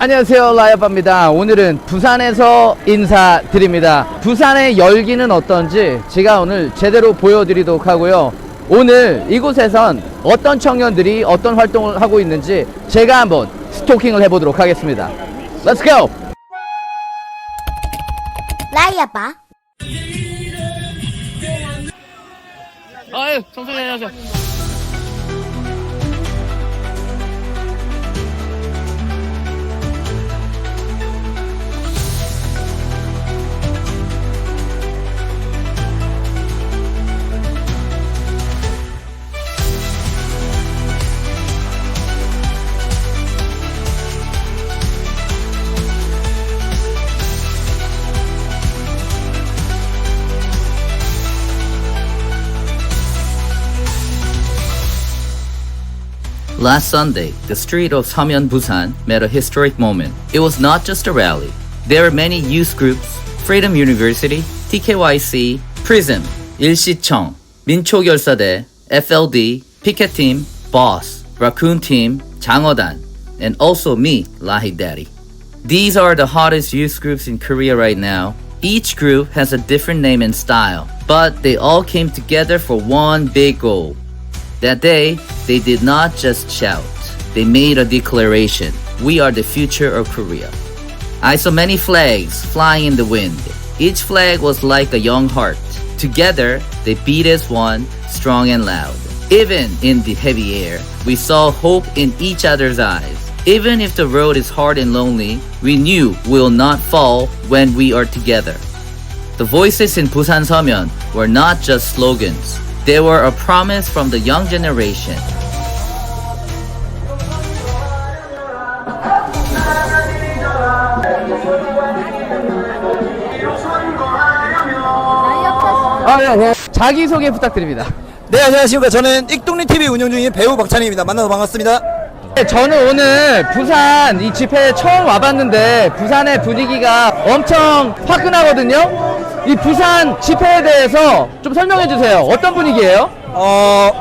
안녕하세요, 라이아빠입니다. 오늘은 부산에서 인사드립니다. 부산의 열기는 어떤지 제가 오늘 제대로 보여드리도록 하고요. 오늘 이곳에선 어떤 청년들이 어떤 활동을 하고 있는지 제가 한번 스토킹을 해보도록 하겠습니다. Let's go! 라이아빠. 아유, 청소년 안녕하세요. Last Sunday, the street of Seomyeon, Busan met a historic moment. It was not just a rally. There were many youth groups, Freedom University, TKYC, Prism, 일시청, 민초결사대, FLD, Picket Team, Boss, Racoon Team, 장어단, and also me, Lahi Daddy. These are the hottest youth groups in Korea right now. Each group has a different name and style, but they all came together for one big goal. That day, they did not just shout. They made a declaration. We are the future of Korea. I saw many flags flying in the wind. Each flag was like a young heart. Together, they beat as one, strong and loud. Even in the heavy air, we saw hope in each other's eyes. Even if the road is hard and lonely, we knew we will not fall when we are together. The voices in Busan Seomyeon were not just slogans. They were a promise from the young generation. 네. 자기소개 부탁드립니다. 네, 안녕하십니까. 저는 익동리TV 운영 중인 배우 박찬희입니다. 만나서 반갑습니다. 네, 저는 오늘 부산 이 집회에 처음 와봤는데 부산의 분위기가 엄청 화끈하거든요. 이 부산 집회에 대해서 좀 설명해 주세요. 어떤 분위기예요?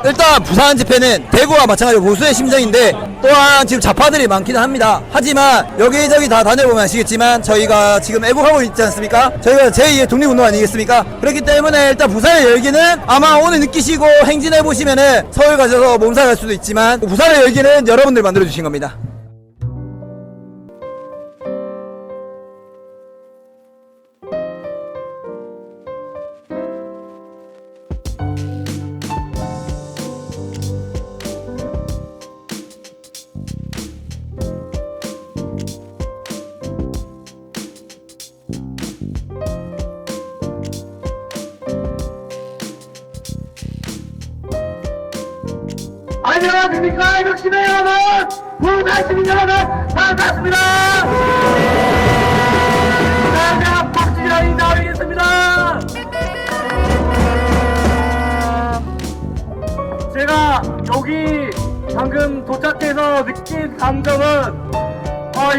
일단 부산 집회는 대구와 마찬가지로 보수의 심장인데 또한 지금 좌파들이 많기는 합니다. 하지만 여기저기 다 다녀보면 아시겠지만 저희가 지금 애국하고 있지 않습니까? 저희가 제2의 독립운동 아니겠습니까? 그렇기 때문에 일단 부산의 열기는 아마 오늘 느끼시고 행진해보시면은 서울 가셔서 몸살갈 수도 있지만 부산의 열기는 여러분들 만들어주신 겁니다. 안녕하십니까, 역시나 여러분! 부산 시민 여러분, 반갑습니다! 자, 박진이랑 인사드리겠습니다! 제가 여기 방금 도착해서 느낀 감정은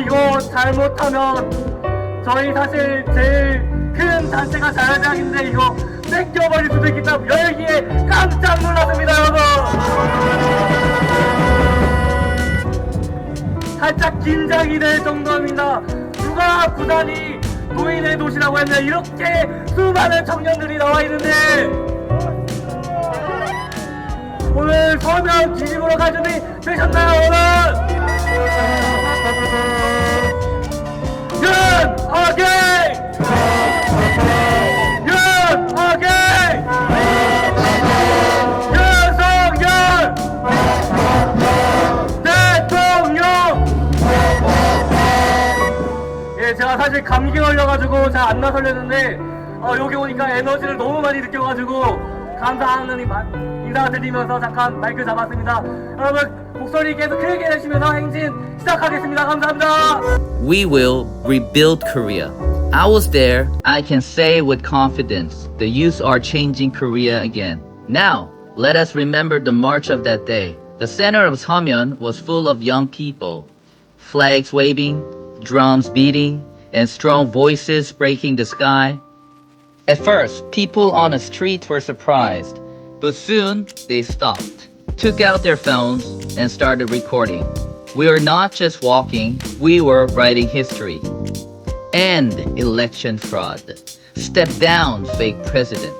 이거 잘못하면 저희 사실 제일 큰 단체가 자야장인데 이거 뺏겨버릴 수도 있겠다. 열기에 깜짝 놀랐습니다, 여러분. 살짝 긴장이 될 정도입니다. 누가 부산이 노인의 도시라고 했냐. 이렇게 수많은 청년들이 나와 있는데 오늘 서면 기집으로 갈 준비 되셨나요, 여러분? 오케이! 윤석열 대통령! 예, 제가 사실 감기 걸려가지고 잘 안 나설렸는데 여기 오니까 에너지를 너무 많이 느껴가지고 감사하는 인사드리면서 잠깐 마이크 잡았습니다. 여러분 목소리 계속 크게 내시면서 행진 시작하겠습니다. 감사합니다. We will rebuild Korea. I was there. I can say with confidence, the youth are changing Korea again. Now, let us remember the march of that day. The center of Seomyeon was full of young people. Flags waving, drums beating, and strong voices breaking the sky. At first, people on the streets were surprised, but soon they stopped, took out their phones, and started recording. We were not just walking, we were writing history. End election fraud. Step down, fake president.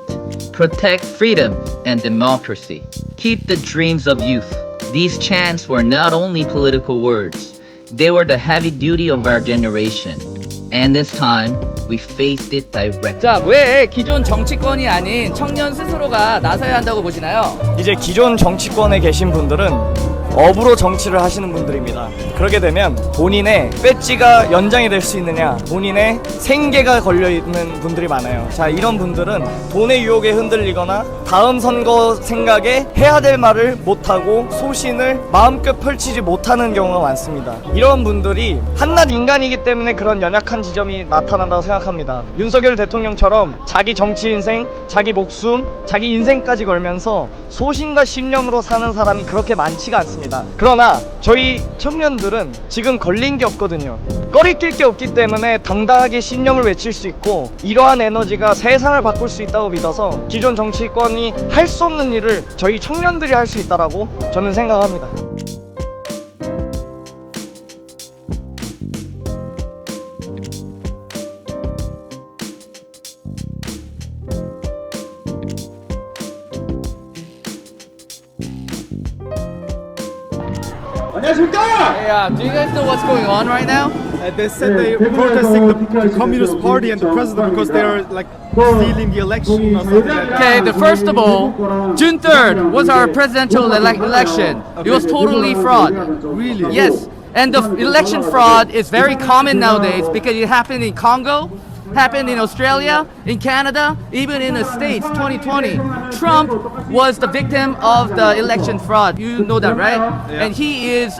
Protect freedom and democracy. Keep the dreams of youth. These chants were not only political words, they were the heavy duty of our generation. And this time, we faced it directly. 자, 왜 기존 정치권이 아닌 청년 스스로가 나서야 한다고 보시나요? 이제 기존 정치권에 계신 분들은 업으로 정치를 하시는 분들입니다. 그렇게 되면 본인의 배지가 연장이 될 수 있느냐, 본인의 생계가 걸려있는 분들이 많아요. 자, 이런 분들은 돈의 유혹에 흔들리거나 다음 선거 생각에 해야 될 말을 못하고 소신을 마음껏 펼치지 못하는 경우가 많습니다. 이런 분들이 한낱 인간이기 때문에 그런 연약한 지점이 나타난다고 생각합니다. 윤석열 대통령처럼 자기 정치 인생, 자기 목숨, 자기 인생까지 걸면서 소신과 신념으로 사는 사람이 그렇게 많지가 않습니다. 그러나 저희 청년들은 지금 걸린 게 없거든요. 꺼리낄 게 없기 때문에 당당하게 신념을 외칠 수 있고, 이러한 에너지가 세상을 바꿀 수 있다고 믿어서 기존 정치권이 할 수 없는 일을 저희 청년들이 할 수 있다라고 저는 생각합니다. Yeah, do you guys know what's going on right now? They said they were protesting the Communist Party and the president because they are like stealing the election or something like that. Okay, the first of all, June 3rd was our presidential election. It was totally fraud. Really? Yes, and the election fraud is very common nowadays because it happened in Congo, happened in Australia, in Canada, even in the States, 2020. Trump was the victim of the election fraud. You know that, right? And he is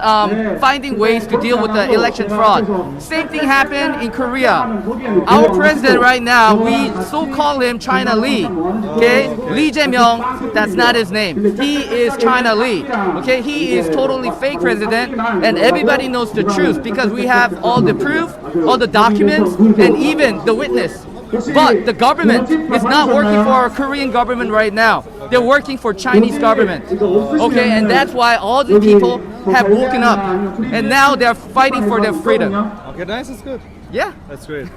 finding ways to deal with the election fraud. Same thing happened in Korea. Our president right now, we so call him China Lee. Okay? Lee Jae-myung, that's not his name. He is China Lee. Okay? He is totally fake president, and everybody knows the truth because we have all the proof, all the documents, and even the witness. But the government is not working for our Korean government right now. They're working for Chinese government. Okay, and that's why all the people have woken up, and now they're fighting for their freedom. Okay, nice, that's good. Yeah. That's great.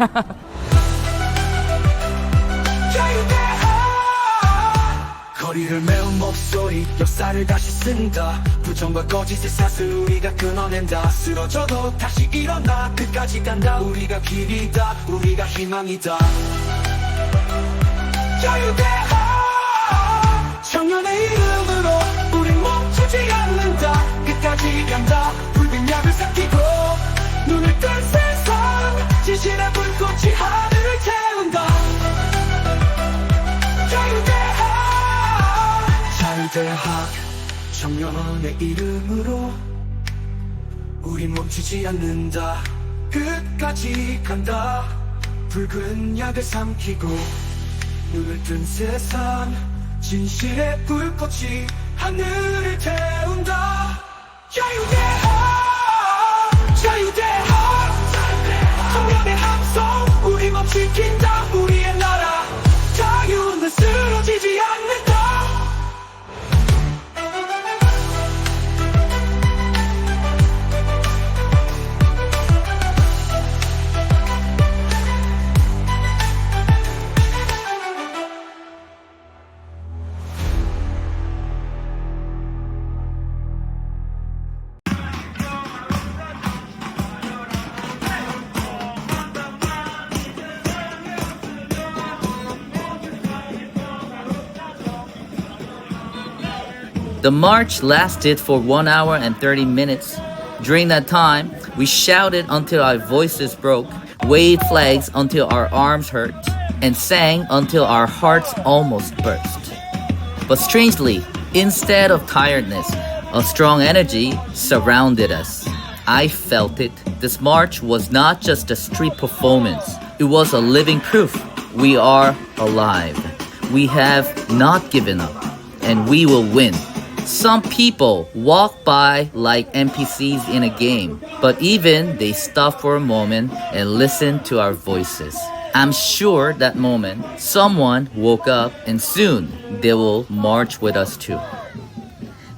거리를 메운 목소리 역사를 다시 쓴다 부정과 거짓의 사슬 우리가 끊어낸다 쓰러져도 다시 일어나 끝까지 간다 우리가 길이다 우리가 희망이다 자유대하 청년의 이름으로 우린 멈추지 않는다 끝까지 간다 붉은 약을 삭히고 눈을 뜬 세상 진실의 불꽃이 하늘을 태운다 자유대하 자유대학 청년의 이름으로 우린 멈추지 않는다 끝까지 간다 붉은 약을 삼키고 눈을 뜬 세상 진실의 불꽃이 하늘을 태운다 자유대학 자유대학 청년의 함성 우리 멈추긴다 우리의 나라 자유는 쓰러지지 않는다 The march lasted for 1 hour and 30 minutes. During that time, we shouted until our voices broke, waved flags until our arms hurt, and sang until our hearts almost burst. But strangely, instead of tiredness, a strong energy surrounded us. I felt it. This march was not just a street performance. It was a living proof. We are alive. We have not given up. And we will win. Some people walk by like NPCs in a game, but even they stop for a moment and listen to our voices. I'm sure that moment someone woke up and soon they will march with us too.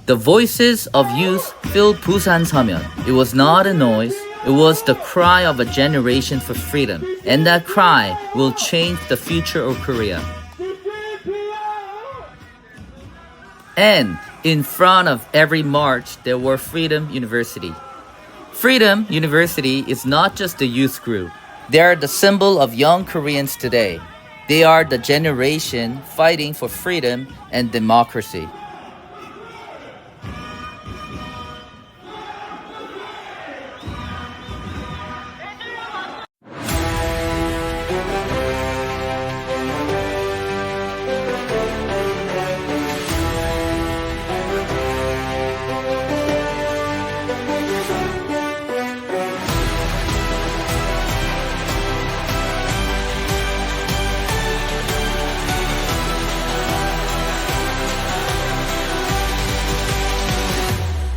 The voices of youth filled Busan Seomyeon. It was not a noise. It was the cry of a generation for freedom. And that cry will change the future of Korea. And in front of every march, there were Freedom University. Freedom University is not just a youth group. They are the symbol of young Koreans today. They are the generation fighting for freedom and democracy.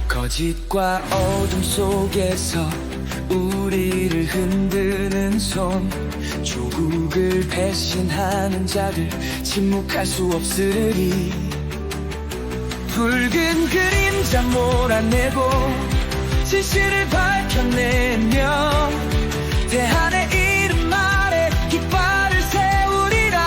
거짓과 어둠 속에서 우리를 흔드는 손 조국을 배신하는 자들 침묵할 수 없으리 붉은 그림자 몰아내고 진실을 밝혀내며 대한의 이름 아래 깃발을 세우리라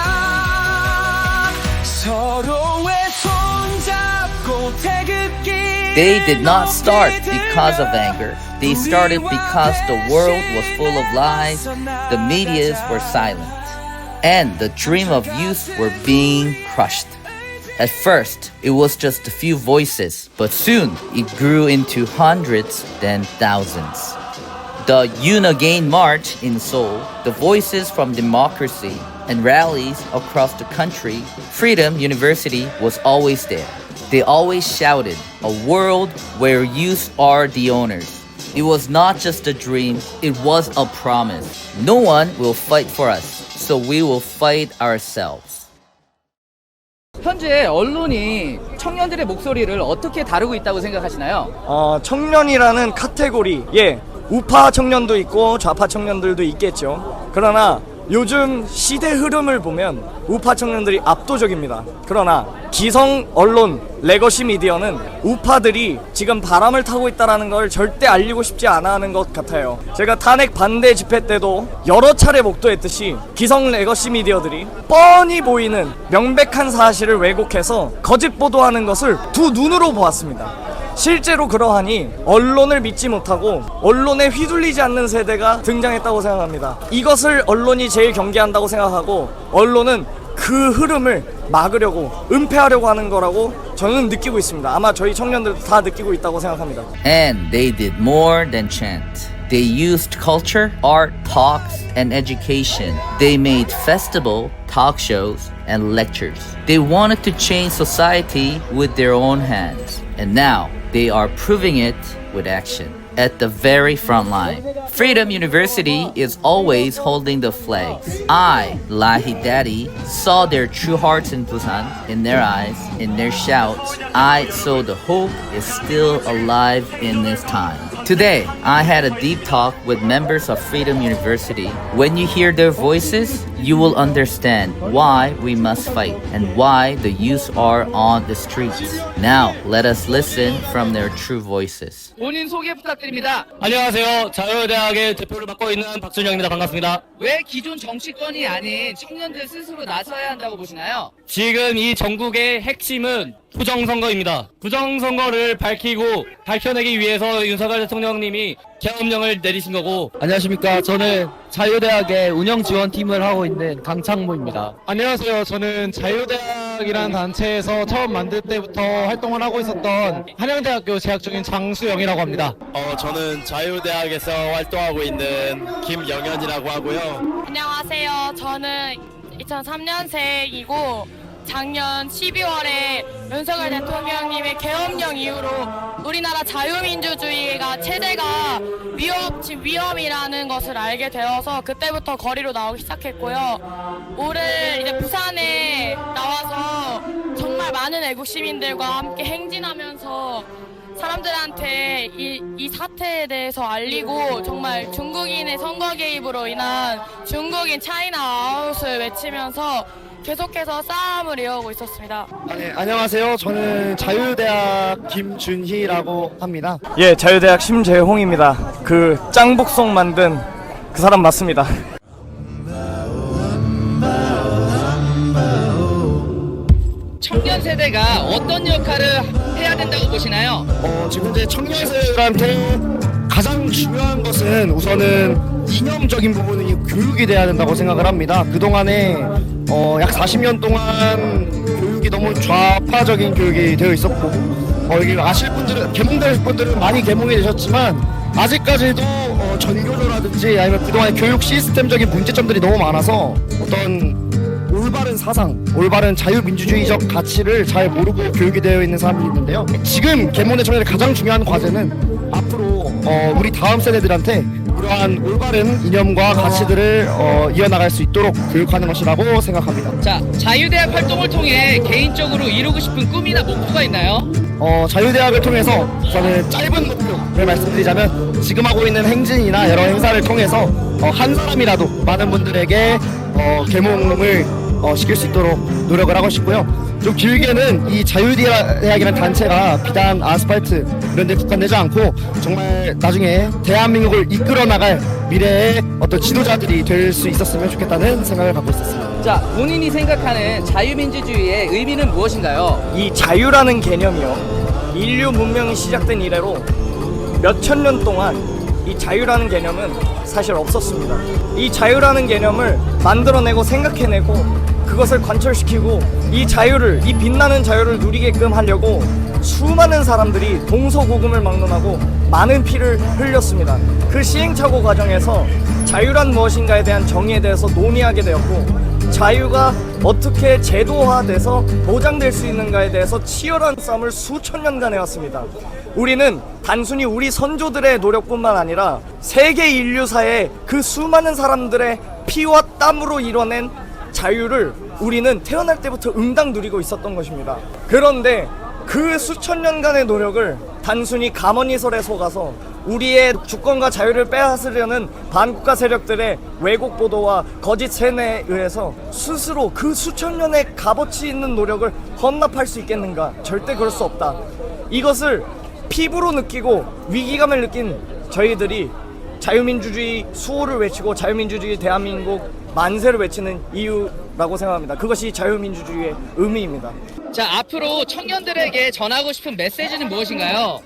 서로의 손잡고 태극기 They did not start because of anger. They started because the world was full of lies, the medias were silent, and the dream of youth were being crushed. At first, it was just a few voices, but soon it grew into hundreds, then thousands. The Yoon Again March in Seoul, the voices from democracy, and rallies across the country, Freedom University was always there. They always shouted, a world where youth are the owners. It was not just a dream, it was a promise. No one will fight for us, so we will fight ourselves. 현재 언론이 청년들의 목소리를 어떻게 다루고 있다고 생각하시나요? 청년이라는 카테고리, 우파 청년도 있고 좌파 청년들도 있겠죠. 그러나 요즘 시대 흐름을 보면 우파 청년들이 압도적입니다. 그러나 기성 언론, 레거시 미디어는 우파들이 지금 바람을 타고 있다는 걸 절대 알리고 싶지 않아 하는 것 같아요. 제가 탄핵 반대 집회 때도 여러 차례 목도했듯이 기성 레거시 미디어들이 뻔히 보이는 명백한 사실을 왜곡해서 거짓 보도하는 것을 두 눈으로 보았습니다. 실제로 그러하니 언론을 믿지 못하고 언론에 휘둘리지 않는 세대가 등장했다고 생각합니다. 이것을 언론이 제일 경계한다고 생각하고 언론은 그 흐름을 막으려고 은폐하려고 하는 거라고 저는 느끼고 있습니다. 아마 저희 청년들도 다 느끼고 있다고 생각합니다. And they did more than chant. They used culture, art, talks, and education. They made festival, talk shows, and lectures. They wanted to change society with their own hands. And now, they are proving it with action. At the very front line. Freedom University is always holding the flags. I, Lahi Daddy, saw their true hearts in Busan, in their eyes, in their shouts. I saw the hope is still alive in this time. Today, I had a deep talk with members of Freedom University. When you hear their voices, you will understand why we must fight and why the youth are on the streets. Now, let us listen from their true voices. 본인 소개 부탁드립니다. 안녕하세요. 자유대학의 대표를 맡고 있는 박준영입니다. 반갑습니다. 왜 기존 정치권이 아닌 청년들 스스로 나서야 한다고 보시나요? 지금 이 전국의 핵심은 부정선거입니다. 부정선거를 밝혀내기 위해서 윤석열 대통령님이 계엄령을 내리신 거고. 안녕하십니까. 저는 자유대학의 운영지원팀을 하고 있는 강창모입니다. 안녕하세요. 저는 자유대학이라는 단체에서 처음 만들 때부터 활동을 하고 있었던 한양대학교 재학 중인 장수영이라고 합니다. 저는 자유대학에서 활동하고 있는 김영현이라고 하고요. 안녕하세요. 저는 2003년생이고 작년 12월에 윤석열 대통령님의 계엄령 이후로 우리나라 자유민주주의가 체제가 위험이라는 것을 알게 되어서 그때부터 거리로 나오기 시작했고요. 올해 이제 부산에 나와서 정말 많은 애국 시민들과 함께 행진하면서 사람들한테 이 사태에 대해서 알리고 정말 중국인의 선거 개입으로 인한 중국인 차이나 아웃을 외치면서 계속해서 싸움을 이어오고 있었습니다. 네, 안녕하세요. 저는 자유대학 김준희라고 합니다. 예, 자유대학 심재홍입니다. 그 짱북송 만든 그 사람 맞습니다. 청년 세대가 어떤 역할을 해야 된다고 보시나요? 지금 이제 청년 세대들한테 가장 중요한 것은 우선은 이념적인 부분이 교육이 돼야 된다고 생각을 합니다. 그동안에 약 40년 동안 교육이 너무 좌파적인 교육이 되어 있었고 여기 아실 분들은 개몽될 분들은 많이 개몽이 되셨지만 아직까지도 전교조라든지 아니면 그동안의 교육 시스템적인 문제점들이 너무 많아서 어떤 올바른 사상, 올바른 자유민주주의적 가치를 잘 모르고 교육이 되어 있는 사람들이 있는데요. 지금 개몽의 청년의 가장 중요한 과제는 앞으로 우리 다음 세대들한테 이러한 올바른 이념과 가치들을 이어나갈 수 있도록 교육하는 것이라고 생각합니다. 자, 자유대학 활동을 통해 개인적으로 이루고 싶은 꿈이나 목표가 있나요? 자유대학을 통해서 저는 짧은 목표를 말씀드리자면 지금 하고 있는 행진이나 여러 행사를 통해서 한 사람이라도 많은 분들에게 개몽을 시킬 수 있도록 노력을 하고 싶고요. 좀 길게는 이 자유대학이라는 단체가 비단 아스팔트 이런 데 국한되지 않고 정말 나중에 대한민국을 이끌어 나갈 미래의 어떤 지도자들이 될 수 있었으면 좋겠다는 생각을 갖고 있었습니다. 자, 본인이 생각하는 자유민주주의의 의미는 무엇인가요? 이 자유라는 개념이요, 인류 문명이 시작된 이래로 몇천 년 동안 이 자유라는 개념은 사실 없었습니다. 이 자유라는 개념을 만들어내고 생각해내고 그것을 관철시키고 이 자유를, 이 빛나는 자유를 누리게끔 하려고 수많은 사람들이 동서고금을 막론하고 많은 피를 흘렸습니다. 그 시행착오 과정에서 자유란 무엇인가에 대한 정의에 대해서 논의하게 되었고 자유가 어떻게 제도화돼서 보장될 수 있는가에 대해서 치열한 싸움을 수천 년간 해왔습니다. 우리는 단순히 우리 선조들의 노력뿐만 아니라 세계 인류사의 그 수많은 사람들의 피와 땀으로 이뤄낸 자유를 우리는 태어날 때부터 응당 누리고 있었던 것입니다. 그런데 그 수천 년간의 노력을 단순히 가머니설에 속아서 우리의 주권과 자유를 빼앗으려는 반국가 세력들의 왜곡 보도와 거짓 세뇌에 의해서 스스로 그 수천 년의 값어치 있는 노력을 헌납할 수 있겠는가? 절대 그럴 수 없다. 이것을 피부로 느끼고 위기감을 느낀 저희들이 자유민주주의 수호를 외치고 자유민주주의 대한민국 만세를 외치는 이유라고 생각합니다. 그것이 자유민주주의의 의미입니다. 자, 앞으로 청년들에게 전하고 싶은 메시지는 무엇인가요?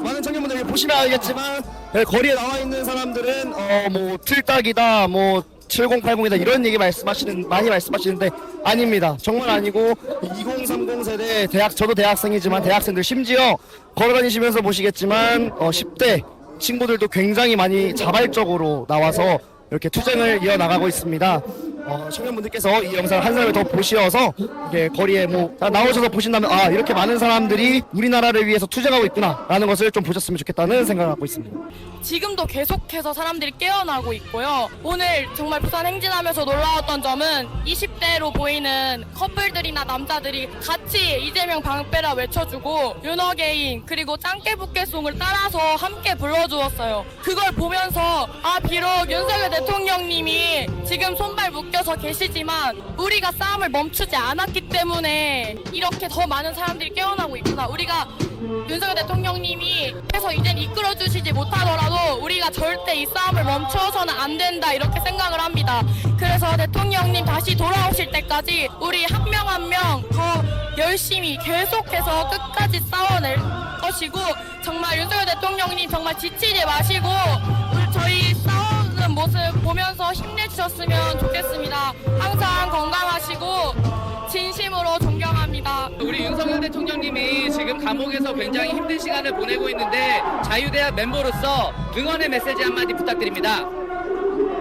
많은 청년분들이 보시면 알겠지만 거리에 나와 있는 사람들은 뭐 틀딱이다, 뭐 7080이다 이런 얘기 많이 말씀하시는데 아닙니다. 정말 아니고 2030 세대 저도 대학생이지만 대학생들 심지어 걸어다니시면서 보시겠지만 10대 친구들도 굉장히 많이 자발적으로 나와서 이렇게 투쟁을 이어나가고 있습니다. 청년분들께서 이 영상을 한 사람을 더 보시어서 이게 거리에 나오셔서 보신다면 이렇게 많은 사람들이 우리나라를 위해서 투쟁하고 있구나 라는 것을 좀 보셨으면 좋겠다는 생각을 갖고 있습니다. 지금도 계속해서 사람들이 깨어나고 있고요. 오늘 정말 부산 행진하면서 놀라웠던 점은 20대로 보이는 커플들이나 남자들이 같이 이재명 방패라 외쳐주고 윤어게인 그리고 짱깨부깨송을 따라서 함께 불러주었어요. 그걸 보면서 비록 윤석열 대통령님이 지금 손발 묶여서 계시지만 우리가 싸움을 멈추지 않았기 때문에 이렇게 더 많은 사람들이 깨어나고 있구나. 우리가 윤석열 대통령님이 해서 이젠 이끌어주시지 못하더라도 우리가 절대 이 싸움을 멈춰서는 안 된다 이렇게 생각을 합니다. 그래서 대통령님 다시 돌아오실 때까지 우리 한 명 한 명 더 열심히 계속해서 끝까지 싸워낼 것이고 정말 윤석열 대통령님 정말 지치지 마시고 저희 싸우는 모습 보면서 힘내주셨으면 좋겠습니다. 항상 건강하시고 진심으로 존경합니다. 우리 윤석열 대통령님이 지금 감옥에서 굉장히 힘든 시간을 보내고 있는데 자유대학 멤버로서 응원의 메시지 한마디 부탁드립니다.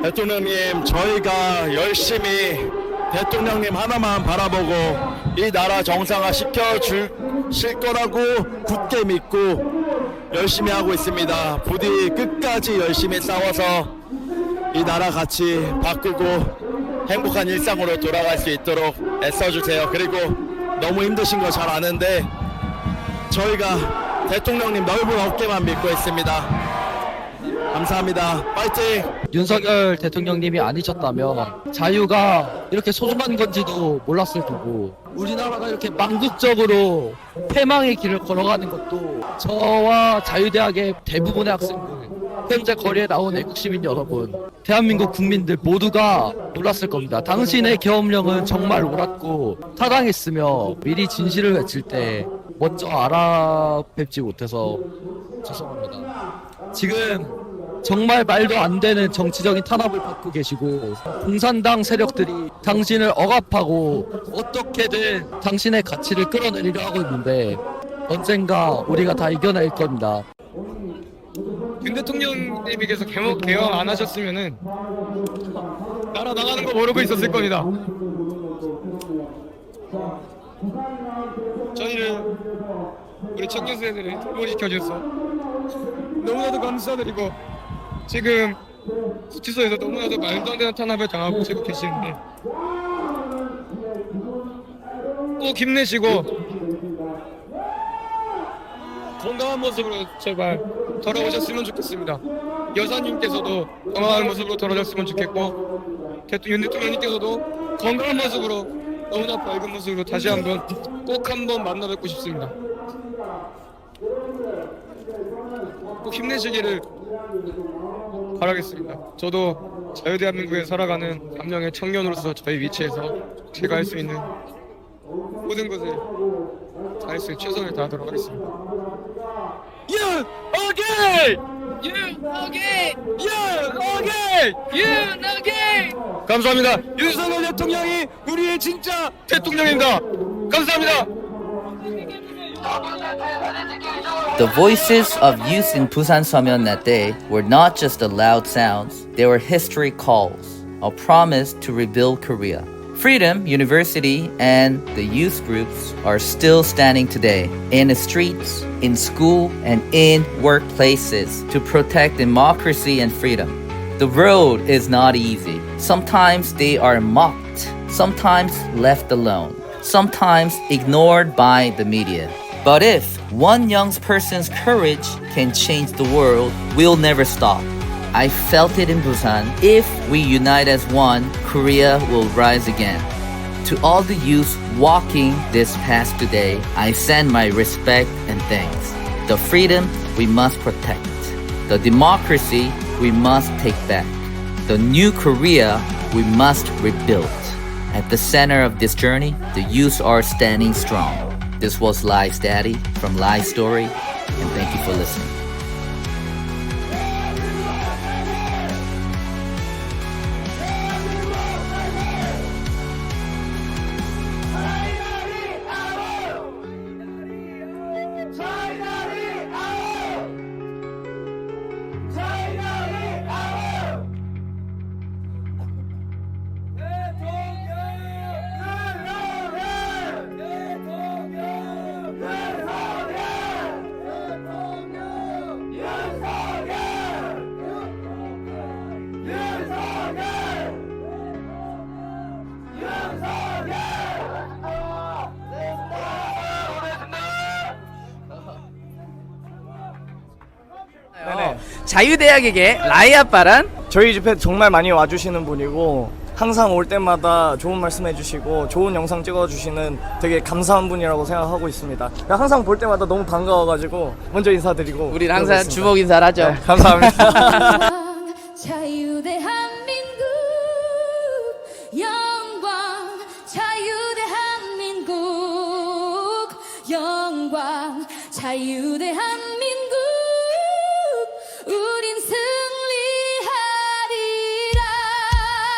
대통령님, 저희가 열심히 대통령님 하나만 바라보고 이 나라 정상화 시켜주실 거라고 굳게 믿고 열심히 하고 있습니다. 부디 끝까지 열심히 싸워서 이 나라 같이 바꾸고 행복한 일상으로 돌아갈 수 있도록 애써주세요. 그리고 너무 힘드신 거 잘 아는데 저희가 대통령님 넓은 어깨만 믿고 있습니다. 감사합니다. 파이팅! 윤석열 대통령님이 아니셨다면 자유가 이렇게 소중한 건지도 몰랐을 거고, 우리나라가 이렇게 망국적으로 패망의 길을 걸어가는 것도 저와 자유대학의 대부분의 학생들, 현재 거리에 나온 애국 시민 여러분, 대한민국 국민들 모두가 몰랐을 겁니다. 당신의 계엄령은 정말 옳았고 타당했으며 미리 진실을 외칠 때 먼저 알아뵙지 못해서 죄송합니다. 지금 정말 말도 안 되는 정치적인 탄압을 받고 계시고, 공산당 세력들이 당신을 억압하고 어떻게든 당신의 가치를 끌어내리려 하고 있는데 언젠가 우리가 다 이겨낼 겁니다. 윤 대통령님께서 개헌 안 하셨으면은 나라 나가는 거 모르고 있었을 겁니다. 저희는 우리 청년 세대를 돌보시켜줘서 너무나도 감사드리고, 지금 구치소에서 너무나도 말도 안 되는 탄압을 당하고 지금 계시는데 꼭 힘내시고 건강한 모습으로 제발 돌아오셨으면 좋겠습니다. 여사님께서도 건강한 모습으로 돌아오셨으면 좋겠고, 윤 대통령님께서도 건강한 모습으로 너무나 밝은 모습으로 다시 한번 꼭 한번 만나 뵙고 싶습니다. 꼭 힘내시기를 바라겠습니다. 저도 자유대한민국에 살아가는 한 명의 청년으로서 저희 위치에서 제가 할 수 있는 모든 것을 다할 수 있는 최선을 다하도록 하겠습니다. 오케이! 감사합니다. 윤석열 대통령이 우리의 진짜 대통령입니다. 감사합니다. The voices of youth in Busan Seomyeon that day were not just the loud sounds, they were history calls, a promise to rebuild Korea. Freedom University and the youth groups are still standing today in the streets, in school, and in workplaces to protect democracy and freedom. The road is not easy. Sometimes they are mocked, sometimes left alone, sometimes ignored by the media. But if one young person's courage can change the world, we'll never stop. I felt it in Busan. If we unite as one, Korea will rise again. To all the youth walking this path today, I send my respect and thanks. The freedom we must protect. The democracy we must take back. The new Korea we must rebuild. At the center of this journey, the youth are standing strong. This was Live's Daddy from Live Story, and thank you for listening. 자유대학에게 라이 아빠란? 저희 집에 정말 많이 와주시는 분이고, 항상 올 때마다 좋은 말씀 해주시고 좋은 영상 찍어주시는 되게 감사한 분이라고 생각하고 있습니다. 항상 볼 때마다 너무 반가워가지고 먼저 인사드리고, 우리는 항상 주먹 인사를 하죠. 네, 감사합니다. 자유대한민국 영광, 자유대한민국 영광, 자유대한민국